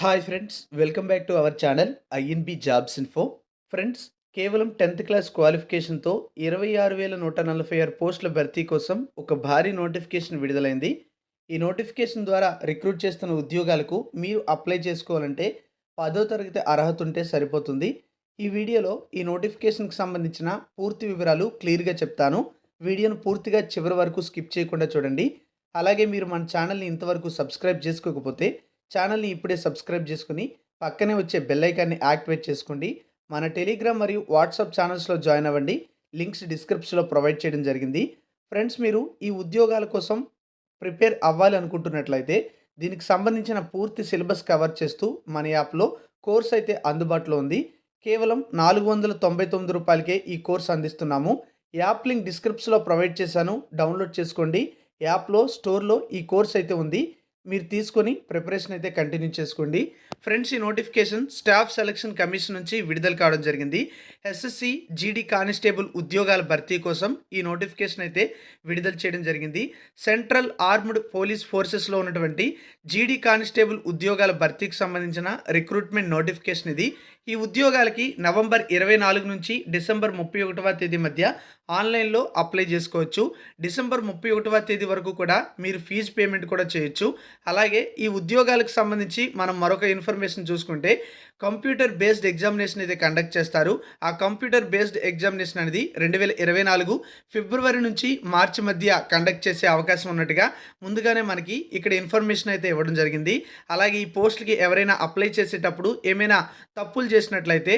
Hi friends, welcome back to our channel INB jobs info. Friends, కేవలం 10th class క్వాలిఫికేషన్తో 26,146 పోస్టుల భర్తీ కోసం ఒక భారీ నోటిఫికేషన్ విడుదలైంది. ఈ నోటిఫికేషన్ ద్వారా రిక్రూట్ చేస్తున్న ఉద్యోగాలకు మీరు అప్లై చేసుకోవాలంటే 10వ తరగతి అర్హత ఉంటే సరిపోతుంది. ఈ వీడియోలో ఈ నోటిఫికేషన్కి సంబంధించిన పూర్తి వివరాలు క్లియర్గా చెప్తాను. వీడియోను పూర్తిగా చివరి వరకు స్కిప్ చేయకుండా చూడండి. అలాగే మీరు మన ఛానల్ని ఇంతవరకు సబ్స్క్రైబ్ చేసుకోకపోతే ఛానల్ని ఇప్పుడే సబ్స్క్రైబ్ చేసుకుని పక్కనే వచ్చే బెల్ ఐకాన్ని యాక్టివేట్ చేసుకోండి. మన టెలిగ్రామ్ మరియు వాట్సాప్ ఛానల్స్లో జాయిన్ అవ్వండి. లింక్స్ డిస్క్రిప్షన్లో ప్రొవైడ్ చేయడం జరిగింది. ఫ్రెండ్స్, మీరు ఈ ఉద్యోగాల కోసం ప్రిపేర్ అవ్వాలి అనుకుంటున్నట్లయితే దీనికి సంబంధించిన పూర్తి సిలబస్ కవర్ చేస్తూ మన యాప్లో కోర్స్ అయితే అందుబాటులో ఉంది. కేవలం ₹499కే ఈ కోర్స్ అందిస్తున్నాము. యాప్ లింక్ డిస్క్రిప్షన్లో ప్రొవైడ్ చేశాను, డౌన్లోడ్ చేసుకోండి. యాప్లో స్టోర్లో ఈ కోర్స్ అయితే ఉంది, మీరు తీసుకొని ప్రిపరేషన్ అయితే కంటిన్యూ చేసుకోండి. ఫ్రెండ్స్, ఈ నోటిఫికేషన్ స్టాఫ్ సెలక్షన్ కమిషన్ నుంచి విడుదల కావడం జరిగింది. ఎస్ఎస్సి జీడీ కానిస్టేబుల్ ఉద్యోగాల భర్తీ కోసం ఈ నోటిఫికేషన్ అయితే విడుదల చేయడం జరిగింది. సెంట్రల్ ఆర్మ్డ్ పోలీస్ ఫోర్సెస్లో ఉన్నటువంటి జీడీ కానిస్టేబుల్ ఉద్యోగాల భర్తీకి సంబంధించిన రిక్రూట్మెంట్ నోటిఫికేషన్ ఇది. ఈ ఉద్యోగాలకి నవంబర్ 24 నుంచి డిసెంబర్ 31వ తేదీ మధ్య ఆన్లైన్లో అప్లై చేసుకోవచ్చు. డిసెంబర్ 31వ తేదీ వరకు కూడా మీరు ఫీజు పేమెంట్ కూడా చేయొచ్చు. అలాగే ఈ ఉద్యోగాలకు సంబంధించి మనం మరొక ఇన్ఫర్మేషన్ చూసుకుంటే కంప్యూటర్ బేస్డ్ ఎగ్జామినేషన్ అయితే కండక్ట్ చేస్తారు. ఆ కంప్యూటర్ బేస్డ్ ఎగ్జామినేషన్ అనేది 2024 ఫిబ్రవరి నుంచి మార్చి మధ్య కండక్ట్ చేసే అవకాశం ఉన్నట్టుగా ముందుగానే మనకి ఇక్కడ ఇన్ఫర్మేషన్ అయితే ఇవ్వడం జరిగింది. అలాగే ఈ పోస్టులకి ఎవరైనా అప్లై చేసేటప్పుడు ఏమైనా తప్పులు చేసినట్లయితే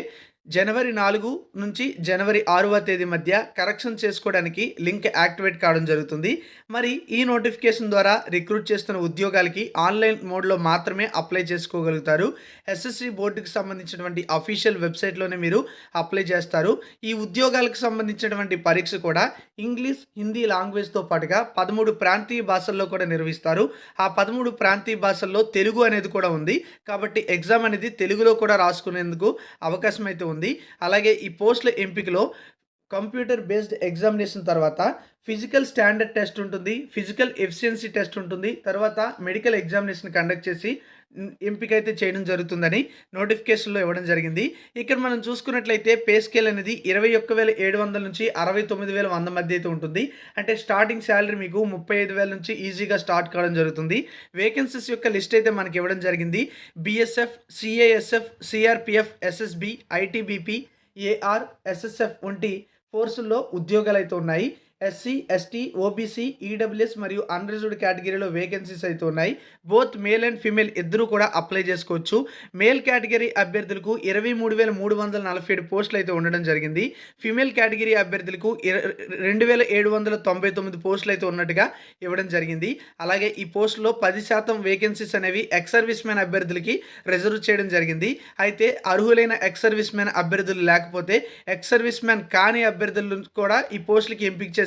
జనవరి 4 నుంచి జనవరి 6వ తేదీ మధ్య కరెక్షన్ చేసుకోవడానికి లింక్ యాక్టివేట్ కావడం జరుగుతుంది. మరి ఈ నోటిఫికేషన్ ద్వారా రిక్రూట్ చేస్తున్న ఉద్యోగాలకి ఆన్లైన్ మోడ్లో మాత్రమే అప్లై చేసుకోగలుగుతారు. ఎస్ఎస్సి బోర్డుకి సంబంధించినటువంటి అఫీషియల్ వెబ్సైట్లోనే మీరు అప్లై చేస్తారు. ఈ ఉద్యోగాలకు సంబంధించినటువంటి పరీక్ష కూడా ఇంగ్లీష్, హిందీ లాంగ్వేజ్తో పాటుగా 13 ప్రాంతీయ భాషల్లో కూడా నిర్వహిస్తారు. ఆ 13 ప్రాంతీయ భాషల్లో తెలుగు అనేది కూడా ఉంది. కాబట్టి ఎగ్జామ్ అనేది తెలుగులో కూడా రాసుకునేందుకు అవకాశం అయితే ఉంది. అలాగే ఈ పోస్టుల ఎంపికలో కంప్యూటర్ బేస్డ్ ఎగ్జామినేషన్ తర్వాత ఫిజికల్ స్టాండర్డ్ టెస్ట్ ఉంటుంది, ఫిజికల్ ఎఫిషియన్సీ టెస్ట్ ఉంటుంది, తర్వాత మెడికల్ ఎగ్జామినేషన్ కండక్ట్ చేసి ఎంపిక అయితే చేయడం జరుగుతుందని నోటిఫికేషన్లో ఇవ్వడం జరిగింది. ఇక్కడ మనం చూసుకున్నట్లయితే పే స్కేల్ అనేది 21,700 నుంచి 69,100 మధ్య అయితే ఉంటుంది. అంటే స్టార్టింగ్ శాలరీ మీకు 35,000 నుంచి ఈజీగా స్టార్ట్ కావడం జరుగుతుంది. వేకెన్సీస్ యొక్క లిస్ట్ అయితే మనకి ఇవ్వడం జరిగింది. BSF, CISF, CRPF, SSB, ITBP, AR, SSF వంటి ఫోర్సుల్లో ఉద్యోగాలు అయితే ఉన్నాయి. ఎస్సీ, ఎస్టీ, ఓబీసీ, ఈడబ్ల్యూఎస్ మరియు అన్రిజర్వ్డ్ కేటగిరీలో వేకెన్సీస్ అయితే ఉన్నాయి. బోత్ మేల్ అండ్ ఫీమేల్ ఇద్దరు కూడా అప్లై చేసుకోవచ్చు. మేల్ కేటగిరీ అభ్యర్థులకు 23,347 పోస్టులు అయితే ఉండడం జరిగింది. ఫీమేల్ కేటగిరీ అభ్యర్థులకు 2,799 పోస్టులు అయితే ఉన్నట్టుగా ఇవ్వడం జరిగింది. అలాగే ఈ పోస్టులో 10% వేకెన్సీస్ అనేవి ఎక్స్ సర్వీస్ మ్యాన్ అభ్యర్థులకి రిజర్వ్ చేయడం జరిగింది. అయితే అర్హులైన ఎక్స్ సర్వీస్ మ్యాన్ అభ్యర్థులు లేకపోతే ఎక్స్ సర్వీస్ మ్యాన్ కాని అభ్యర్థులు కూడా ఈ పోస్టులకి ఎంపిక చేసి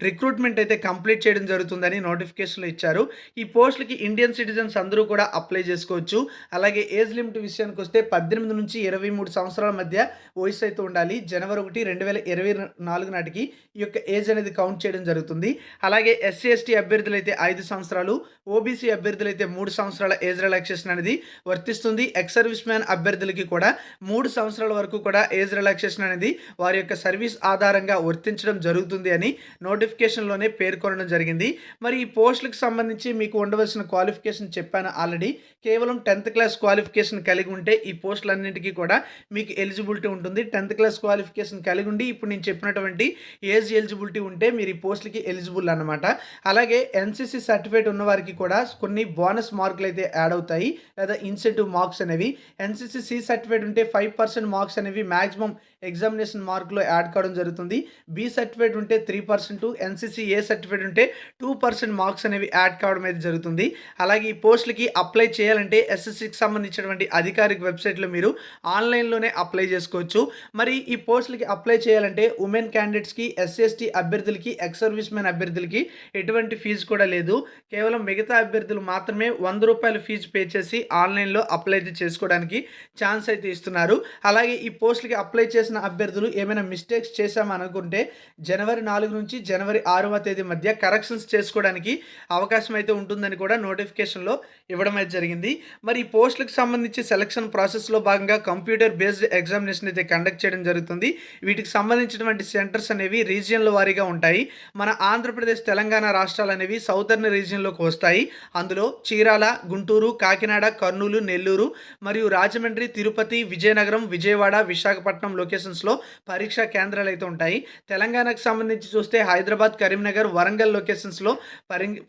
రిక్రూట్మెంట్ అయితే కంప్లీట్ చేయడం జరుగుతుందని నోటిఫికేషన్లో ఇచ్చారు. ఈ పోస్టులకి ఇండియన్ సిటిజన్స్ అందరూ కూడా అప్లై చేసుకోవచ్చు. అలాగే ఏజ్ లిమిట్ విషయానికి వస్తే 18 నుంచి 23 సంవత్సరాల మధ్య వయసు అయితే ఉండాలి. జనవరి 1, 2024 నాటికి ఈ యొక్క ఏజ్ అనేది కౌంట్ చేయడం జరుగుతుంది. అలాగే ఎస్సీ, ఎస్టీ అభ్యర్థులు అయితే 5 సంవత్సరాలు, ఓబీసీ అభ్యర్థులు అయితే 3 సంవత్సరాల ఏజ్ రిలాక్సేషన్ అనేది వర్తిస్తుంది. ఎక్స్ సర్వీస్ మ్యాన్ అభ్యర్థులకి కూడా 3 సంవత్సరాల వరకు కూడా ఏజ్ రిలాక్సేషన్ అనేది వారి యొక్క సర్వీస్ ఆధారంగా వర్తించడం జరుగుతుంది అని నోటిఫికేషన్లోనే పేర్కొనడం జరిగింది. మరి ఈ పోస్టులకు సంబంధించి మీకు ఉండవలసిన క్వాలిఫికేషన్ చెప్పాను ఆల్రెడీ. కేవలం 10th క్లాస్ క్వాలిఫికేషన్ కలిగి ఉంటే ఈ పోస్టులన్నింటికీ కూడా మీకు ఎలిజిబిలిటీ ఉంటుంది. 10th క్లాస్ క్వాలిఫికేషన్ కలిగి ఉండి ఇప్పుడు నేను చెప్పినటువంటి ఏజ్ ఎలిజిబిలిటీ ఉంటే మీరు ఈ పోస్టులకి ఎలిజిబుల్ అన్నమాట. అలాగే ఎన్సీసీ సర్టిఫికేట్ ఉన్న వారికి కూడా కొన్ని బోనస్ మార్కులు అయితే యాడ్ అవుతాయి, లేదా ఇన్సెంటివ్ మార్క్స్ అనేవి. ఎన్సీసీ సి సర్టిఫికేట్ ఉంటే 5% మార్క్స్ అనేవి మ్యాక్సిమం ఎగ్జామినేషన్ మార్కులో యాడ్ కావడం జరుగుతుంది. బి సర్టిఫికేట్ ఉంటే 3%, ఎన్సీసీ ఏ సర్టిఫికేట్ ఉంటే 2% మార్క్స్ అనేవి యాడ్ కావడం అయితే జరుగుతుంది. అలాగే ఈ పోస్టులకి అప్లై చేయాలంటే ఎస్ఎస్సికి సంబంధించినటువంటి అధికారిక వెబ్సైట్లో మీరు ఆన్లైన్లోనే అప్లై చేసుకోవచ్చు. మరి ఈ పోస్టులకి అప్లై చేయాలంటే ఉమెన్ క్యాండిడేట్స్కి, ఎస్సీ, ఎస్టీ అభ్యర్థులకి, ఎక్స్ సర్వీస్ మ్యాన్ అభ్యర్థులకి ఎటువంటి ఫీజు కూడా లేదు. కేవలం మిగతా అభ్యర్థులు మాత్రమే ₹100 ఫీజు పే చేసి ఆన్లైన్లో అప్లై చేసుకోవడానికి ఛాన్స్ అయితే ఇస్తున్నారు. అలాగే ఈ పోస్టులకి అప్లై చేసిన అభ్యర్థులు ఏమైనా మిస్టేక్స్ చేశామనుకుంటే జనవరి 4 నుంచి జనవరి 6వ తేదీ మధ్య కరెక్షన్స్ చేసుకోవడానికి అవకాశం అయితే ఉంటుందని కూడా నోటిఫికేషన్‌లో ఇవ్వడం అయితే జరిగింది. మరి ఈ పోస్టులకు సంబంధించి సెలక్షన్ ప్రాసెస్‌లో భాగంగా కంప్యూటర్ బేస్డ్ ఎగ్జామినేషన్ అయితే కండక్ట్ చేయడం జరుగుతుంది. వీటికి సంబంధించినటువంటి సెంటర్స్ అనేవి రీజియన్‌ల వారీగా ఉంటాయి. మన ఆంధ్రప్రదేశ్, తెలంగాణ రాష్ట్రాలనేవి సౌదర్న్ రీజియన్‌లోకి వస్తాయి. అందులో చీరాల, గుంటూరు, కాకినాడ, కర్నూలు, నెల్లూరు మరియు రాజమండ్రి, తిరుపతి, విజయనగరం, విజయవాడ, విశాఖపట్నం లొకేషన్స్‌లో పరీక్షా కేంద్రాలు అయితే ఉంటాయి. తెలంగాణకు సంబంధించి చూస్తే హైదరాబాద్, కరీంనగర్, వరంగల్ లొకేషన్స్‌లో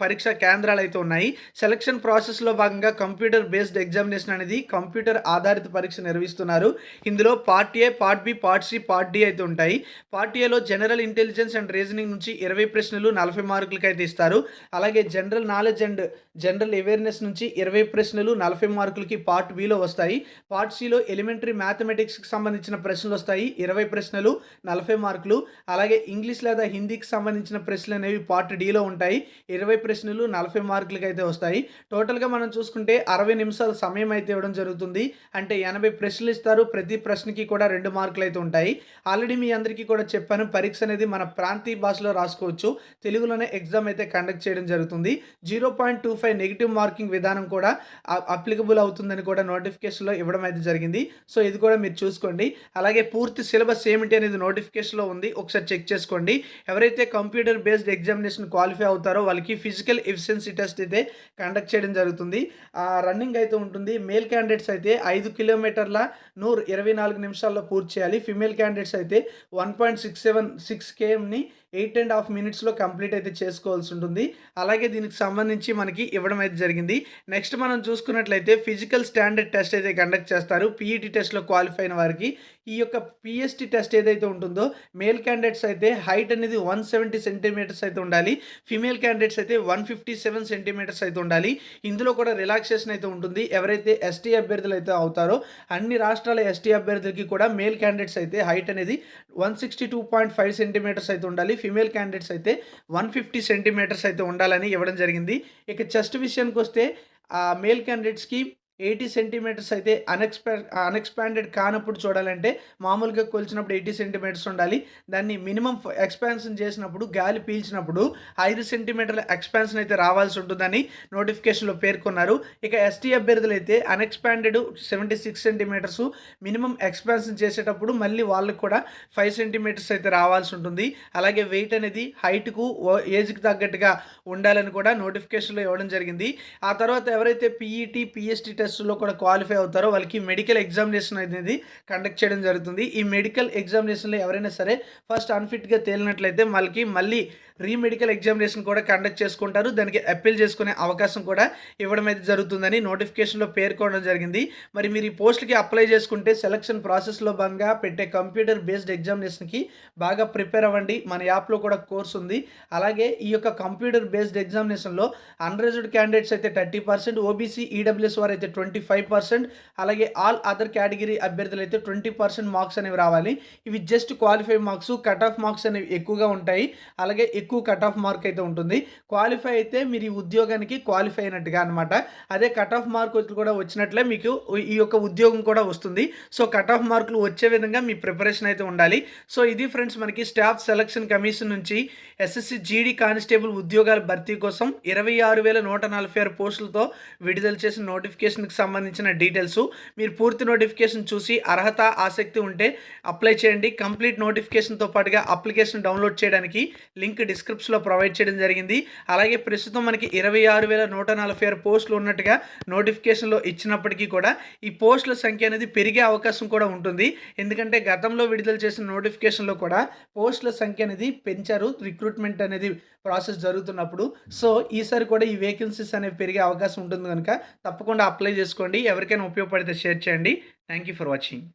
పరీక్షా కేంద్రాలు అయితే ఉన్నాయి. సెలక్షన్ ప్రాసెస్‌లో భాగంగా కంప్యూటర్ బేస్డ్ ఎగ్జామినేషన్ అనేది కంప్యూటర్ ఆధారిత పరీక్ష నిర్వహిస్తున్నారు. ఇందులో part A, part B, part C, part D అయితే ఉంటాయి. పార్ట్ ఏలో జనరల్ ఇంటెలిజెన్స్ అండ్ రీజనింగ్ నుంచి 20 ప్రశ్నలు 40 మార్కులకి అయితే ఇస్తారు. అలాగే general knowledge and general awareness నుంచి 20 ప్రశ్నలు 40 మార్కులకి పార్ట్ బిలో వస్తాయి. పార్ట్ సిలో ఎలిమెంటరీ మ్యాథమెటిక్స్కి సంబంధించిన ప్రశ్నలు వస్తాయి, 20 ప్రశ్నలు 40 మార్కులు. అలాగే ఇంగ్లీష్ లేదా హిందీకి సంబంధించిన ప్రశ్నలు అనేవి పార్ట్ డిలో ఉంటాయి, 20 ప్రశ్నలు 40 మార్కులకి అయితే వస్తాయి. టోటల్గా మనం చూసుకుంటే 60 నిమిషాల సమయం అయితే ఇవ్వడం జరుగుతుంది. అంటే 80 ప్రశ్నలు ఇస్తారు, ప్రతి ప్రశ్నకి కూడా 2 మార్కులు అయితే ఉంటాయి. ఆల్రెడీ మీ అందరికీ కూడా చెప్పాను, పరీక్ష అనేది మన ప్రాంతీయ భాషలో రాసుకోవచ్చు, తెలుగులోనే ఎగ్జామ్ అయితే కండక్ట్ చేయడం జరుగుతుంది. 0.25 నెగిటివ్ మార్కింగ్ విధానం కూడా అప్లికబుల్ అవుతుందని కూడా నోటిఫికేషన్లో ఇవ్వడం అయితే జరిగింది. సో ఇది కూడా మీరు చూసుకోండి. అలాగే పూర్తి సిలబస్ ఏమిటి అనేది నోటిఫికేషన్లో ఉంది, ఒకసారి చెక్ చేసుకోండి. ఎవరైతే కంప్యూటర్ బేస్డ్ ఎగ్జామినేషన్ క్వాలిఫై అవుతారో వాళ్ళకి ఫిజికల్ ఎఫిషియన్సీ టెస్ట్ అయితే కండక్ట్ చేయడం జరుగుతుంది. రన్నింగ్ అయితే ఉంటుంది. మేల్ క్యాండిడేట్స్ అయితే 5 కిలోమీటర్ల 24 నిమిషాల్లో పూర్తి చేయాలి. ఫిమేల్ క్యాండిడేట్స్ అయితే 1.676 kmని 8.5 మినిట్స్లో కంప్లీట్ అయితే చేసుకోవాల్సి ఉంటుంది. అలాగే దీనికి సంబంధించి మనకి ఇవ్వడం అయితే జరిగింది. నెక్స్ట్ మనం చూసుకున్నట్లయితే ఫిజికల్ స్టాండర్డ్ టెస్ట్ అయితే కండక్ట్ చేస్తారు పీఈటీ టెస్ట్లో క్వాలిఫై అయిన వారికి. ఈ యొక్క పిఎస్టీ టెస్ట్ ఏదైతే ఉంటుందో మేల్ క్యాండిడేట్స్ అయితే హైట్ అనేది 170 సెంటీమీటర్స్ అయితే ఉండాలి, ఫీమేల్ క్యాండిడేట్స్ అయితే 157 సెంటీమీటర్స్ అయితే ఉండాలి. ఇందులో కూడా రిలాక్సేషన్ అయితే ఉంటుంది. ఎవరైతే ఎస్టీ అభ్యర్థులు అయితే అవుతారో అన్ని రాష్ట్రాల ఎస్టీ అభ్యర్థులకి కూడా మేల్ క్యాండిడేట్స్ అయితే హైట్ అనేది 162.5 సెంటీమీటర్స్ అయితే ఉండాలి, ఫీమేల్ క్యాండిడేట్స్ అయితే 150 సెంటీమీటర్స్ అయితే ఉండాలని ఇవ్వడం జరిగింది. ఇక చెస్ట్ విషయానికి వస్తే మేల్ క్యాండిడేట్స్కి 80 సెంటీమీటర్స్ అయితే అన్ఎక్స్పాండెడ్ కానప్పుడు చూడాలంటే మామూలుగా కొలిచినప్పుడు 80 సెంటీమీటర్స్ ఉండాలి. దాన్ని మినిమం ఎక్స్పాన్షన్ చేసినప్పుడు గాలి పీల్చినప్పుడు 5 సెంటీమీటర్ల ఎక్స్పాన్షన్ అయితే రావాల్సి ఉంటుందని నోటిఫికేషన్లో పేర్కొన్నారు. ఇక ఎస్టీ అభ్యర్థులు అయితే అన్ఎక్స్పాండెడ్ 76 సెంటీమీటర్స్, మినిమం ఎక్స్పాన్షన్ చేసేటప్పుడు మళ్ళీ వాళ్ళకి కూడా 5 సెంటీమీటర్స్ అయితే రావాల్సి ఉంటుంది. అలాగే వెయిట్ అనేది హైట్కు ఏజ్కి తగ్గట్టుగా ఉండాలని కూడా నోటిఫికేషన్లో ఇవ్వడం జరిగింది. ఆ తర్వాత ఎవరైతే పీఈటీ పిఎస్టీ టెస్ట్లో కూడా క్వాలిఫై అవుతారో వాళ్ళకి మెడికల్ ఎగ్జామినేషన్ అనేది కండక్ట్ చేయడం జరుగుతుంది. ఈ మెడికల్ ఎగ్జామినేషన్లో ఎవరైనా సరే ఫస్ట్ అన్ఫిట్గా తేలినట్లయితే వాళ్ళకి మళ్ళీ రీమెడికల్ ఎగ్జామినేషన్ కూడా కండక్ట్ చేసుకుంటారు. దానికి అప్పీల్ చేసుకునే అవకాశం కూడా ఇవ్వడం అయితే జరుగుతుందని నోటిఫికేషన్లో పేర్కొనడం జరిగింది. మరి మీరు ఈ పోస్టులకి అప్లై చేసుకుంటే సెలక్షన్ ప్రాసెస్లో భాగంగా పెట్టే కంప్యూటర్ బేస్డ్ ఎగ్జామినేషన్కి బాగా ప్రిపేర్ అవ్వండి. మన యాప్లో కూడా కోర్స్ ఉంది. అలాగే ఈ యొక్క కంప్యూటర్ బేస్డ్ ఎగ్జామినేషన్లో అన్రిజర్వ్డ్ క్యాండిడేట్స్ అయితే 30%, ఓబీసీ ఈడబ్ల్యూఎస్ వారు అయితే 25%, అలాగే ఆల్ అదర్ కేటగిరీ అభ్యర్థులు అయితే 20% మార్క్స్ అనేవి రావాలి. ఇవి just qualify marks, cut off marks అనేవి ఎక్కువగా ఉంటాయి. అలాగే ఎక్కువ కట్ ఆఫ్ మార్క్ అయితే ఉంటుంది. క్వాలిఫై అయితే మీరు ఈ ఉద్యోగానికి క్వాలిఫై అయినట్టుగా అనమాట. అదే కట్ ఆఫ్ మార్కులు కూడా వచ్చినట్లే మీకు ఈ యొక్క ఉద్యోగం కూడా వస్తుంది. సో కట్ ఆఫ్ మార్కులు వచ్చే విధంగా మీ ప్రిపరేషన్ అయితే ఉండాలి. సో ఇది ఫ్రెండ్స్ మనకి స్టాఫ్ సెలక్షన్ కమిషన్ నుంచి ఎస్ఎస్సి జీడీ కానిస్టేబుల్ ఉద్యోగాల భర్తీ కోసం 26,146 పోస్టులతో విడుదల చేసిన నోటిఫికేషన్కి సంబంధించిన డీటెయిల్స్. మీరు పూర్తి నోటిఫికేషన్ చూసి అర్హత, ఆసక్తి ఉంటే అప్లై చేయండి. కంప్లీట్ నోటిఫికేషన్తో పాటుగా అప్లికేషన్ డౌన్లోడ్ చేయడానికి లింక్ డిస్క్రిప్షన్లో ప్రొవైడ్ చేయడం జరిగింది. అలాగే ప్రస్తుతం మనకి 26,146 పోస్టులు ఉన్నట్టుగా నోటిఫికేషన్లో ఇచ్చినప్పటికీ కూడా ఈ పోస్టుల సంఖ్య అనేది పెరిగే అవకాశం కూడా ఉంటుంది. ఎందుకంటే గతంలో విడుదల చేసిన నోటిఫికేషన్లో కూడా పోస్టుల సంఖ్య అనేది పెంచారు, రిక్రూట్మెంట్ అనేది ప్రాసెస్ జరుగుతున్నప్పుడు. సో ఈసారి కూడా ఈ వేకెన్సీస్ అనేవి పెరిగే అవకాశం ఉంటుంది కనుక తప్పకుండా అప్లై చేసుకోండి. ఎవరికైనా ఉపయోగపడితే షేర్ చేయండి. Thank you for watching.